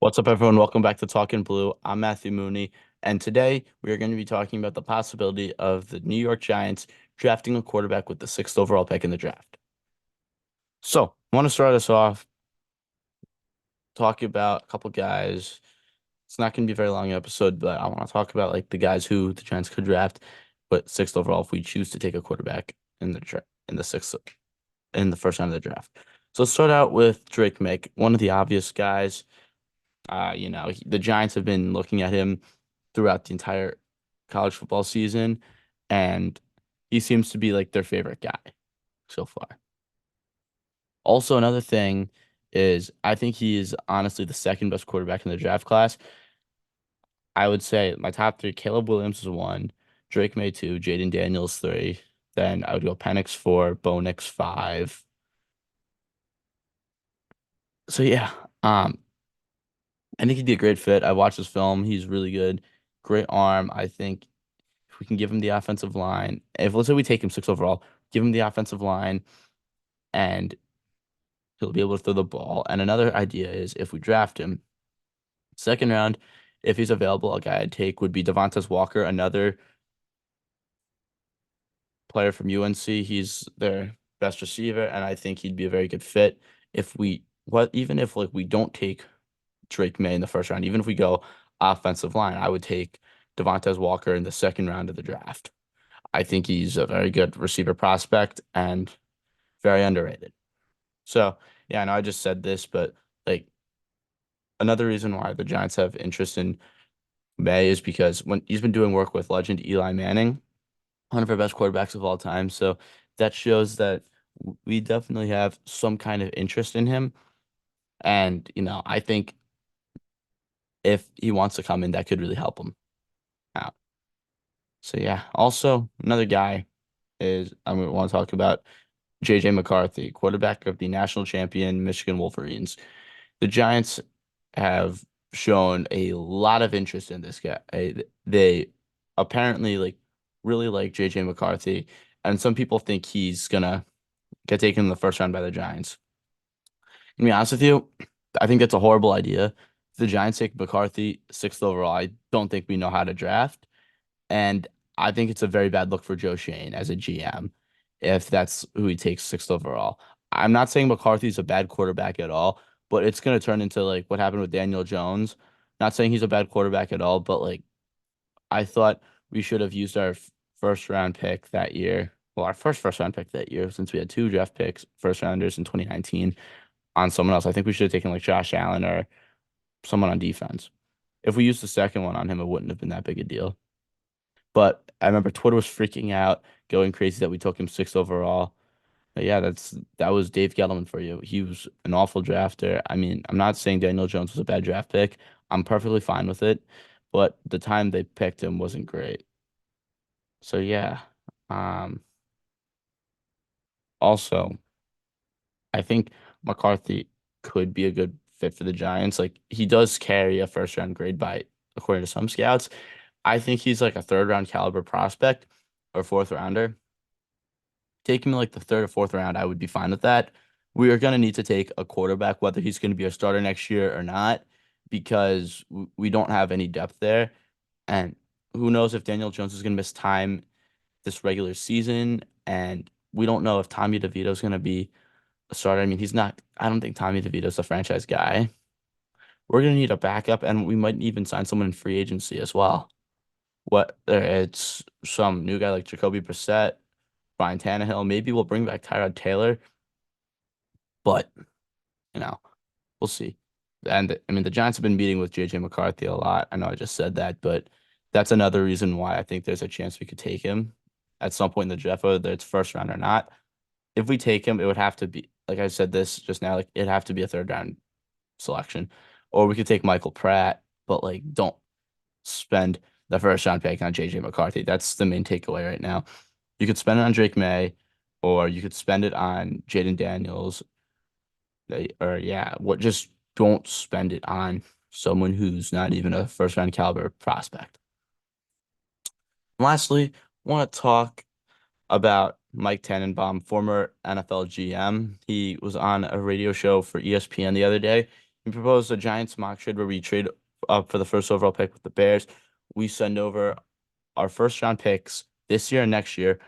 What's up, everyone? Welcome back to Talking Blue. I'm Matthew Mooney, and today we are going to be talking about the possibility of the New York Giants drafting a quarterback with the sixth overall pick in the draft. So, I want to start us off talking about a couple guys. It's not going to be a very long episode, but I want to talk about like the guys who the Giants could draft, but sixth overall if we choose to take a quarterback in the sixth in the first round of the draft. So let's start out with Drake May, one of the obvious guys. The Giants have been looking at him throughout the entire college football season, and he seems to be like their favorite guy so far. Also, another thing is I think he is honestly the second best quarterback in the draft class. I would say my top three, Caleb Williams is one, Drake May two, Jaden Daniels three. Then I would go Penix four, Bo Nix five. So yeah, I think he'd be a great fit. I watched his film. He's really good. Great arm. I think if we can give him the offensive line, if let's say we take him six overall, give him the offensive line and he'll be able to throw the ball. And another idea is if we draft him second round, if he's available, a guy I'd take would be Devontae Walker, another player from UNC. He's their best receiver, and I think he'd be a very good fit. If we even if like we don't take Drake May in the first round, even if we go offensive line, I would take Devontae Walker in the second round of the draft. I think he's a very good receiver prospect and very underrated. So, yeah, I know I just said this, but like another reason why the Giants have interest in May is because when he's been doing work with legend Eli Manning, one of our best quarterbacks of all time. So that shows that we definitely have some kind of interest in him. And, I think if he wants to come in, that could really help him out. So, yeah, also another guy is I want to talk about JJ McCarthy, quarterback of the national champion Michigan Wolverines. The Giants have shown a lot of interest in this guy. They apparently really like JJ McCarthy, and some people think he's gonna get taken in the first round by the Giants. To be honest with you, I think that's a horrible idea. If the Giants take McCarthy sixth overall, I don't think we know how to draft. And I think it's a very bad look for Joe Shane as a GM if that's who he takes sixth overall. I'm not saying McCarthy's a bad quarterback at all, but it's going to turn into like what happened with Daniel Jones. Not saying he's a bad quarterback at all, but like I thought we should have used our first round pick that year. Well, our first round pick that year, since we had two draft picks, first rounders in 2019, on someone else. I think we should have taken like Josh Allen or someone on defense. If we used the second one on him, it wouldn't have been that big a deal. But I remember Twitter was freaking out, going crazy that we took him sixth overall. But yeah, that was Dave Gettleman for you. He was an awful drafter. I mean, I'm not saying Daniel Jones was a bad draft pick. I'm perfectly fine with it, but the time they picked him wasn't great. So yeah. Um, Also, I think McCarthy could be a good fit for the Giants. Like he does carry a first round grade by according to some scouts. I think he's like a third round caliber prospect or fourth rounder. Take him in like the third or fourth round, I would be fine with that. We are going to need to take a quarterback, whether he's going to be a starter next year or not, because we don't have any depth there. And who knows if Daniel Jones is going to miss time this regular season. And we don't know if Tommy DeVito is going to be a starter. I mean, he's not, I don't think Tommy DeVito's a franchise guy. We're going to need a backup, and we might even sign someone in free agency as well. What it's some new guy like Jacoby Brissett, Ryan Tannehill. Maybe we'll bring back Tyrod Taylor, but you know, we'll see. And I mean, the Giants have been meeting with JJ McCarthy a lot. I know I just said that, but that's another reason why I think there's a chance we could take him at some point in the draft, whether it's first round or not. If we take him, it would have to be, like I said this just now, like it'd have to be a third round selection. Or we could take Michael Pratt, but like don't spend the first round pick on JJ McCarthy. That's the main takeaway right now. You could spend it on Drake May, or you could spend it on Jaden Daniels. Or yeah, what just don't spend it on someone who's not even a first round caliber prospect. And lastly, I want to talk about Mike Tannenbaum, former NFL GM. He was on a radio show for ESPN the other day. We proposed a Giants mock trade where we trade up for the first overall pick with the Bears. We send over our first round picks this year and next year,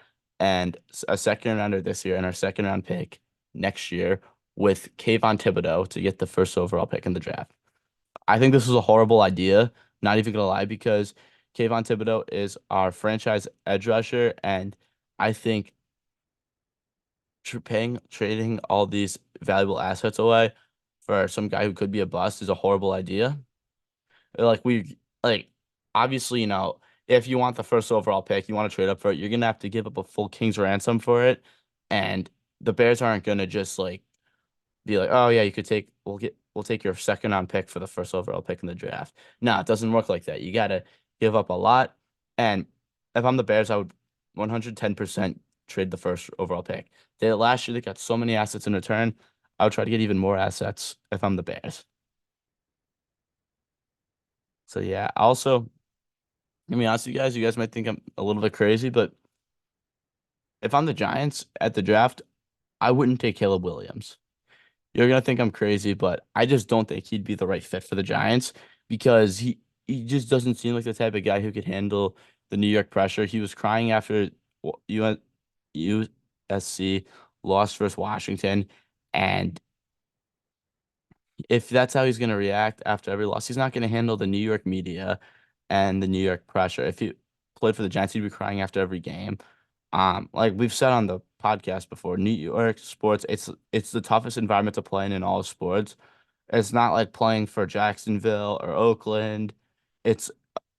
and a second rounder this year and our second round pick next year with Kayvon Thibodeau to get the first overall pick in the draft. I think this is a horrible idea, not even gonna lie, because Kayvon Thibodeau is our franchise edge rusher, and I think trading all these valuable assets away for some guy who could be a bust is a horrible idea. Like we like obviously, if you want the first overall pick, you want to trade up for it, you're gonna have to give up a full king's ransom for it. And the Bears aren't gonna just like be like, oh yeah, you could take we'll take your second round pick for the first overall pick in the draft. No, it doesn't work like that. You gotta give up a lot. And if I'm the Bears, I would 110% trade the first overall pick. Last year they got so many assets in return. I would try to get even more assets if I'm the Bears. So yeah, also, I mean, honestly, you guys might think I'm a little bit crazy, but if I'm the Giants at the draft, I wouldn't take Caleb Williams. You're gonna think I'm crazy, but I just don't think he'd be the right fit for the Giants because he just doesn't seem like the type of guy who could handle the New York pressure. He was crying after USC lost versus Washington, and if that's how he's gonna react after every loss, he's not gonna handle the New York media and the New York pressure. If he played for the Giants, he'd be crying after every game. Like we've said on the podcast before, New York sports, it's the toughest environment to play in all sports. It's not like playing for Jacksonville or Oakland. It's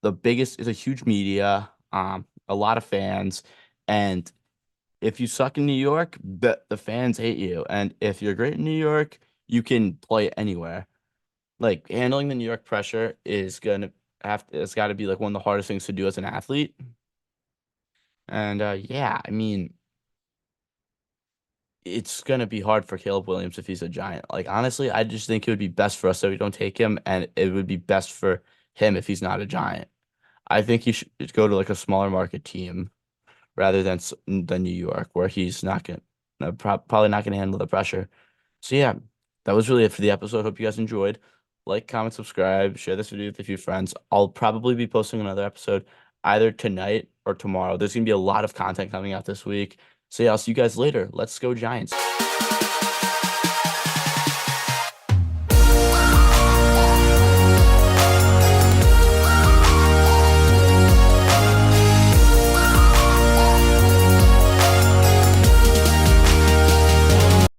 it's a huge media, a lot of fans, and if you suck in New York, the fans hate you. And if you're great in New York, you can play anywhere. Like handling the New York pressure is gonna it's got to be like one of the hardest things to do as an athlete. And yeah, I mean, it's gonna be hard for Caleb Williams if he's a Giant. Like honestly, I just think it would be best for us that we don't take him, and it would be best for him if he's not a Giant. I think he should go to like a smaller market team rather than New York, where he's not gonna probably not gonna handle the pressure. So yeah, that was really it for the episode. Hope you guys enjoyed. Like, comment, subscribe, share this video with a few friends. I'll probably be posting another episode either tonight or tomorrow. There's gonna be a lot of content coming out this week. So yeah, I'll see you guys later. Let's go Giants.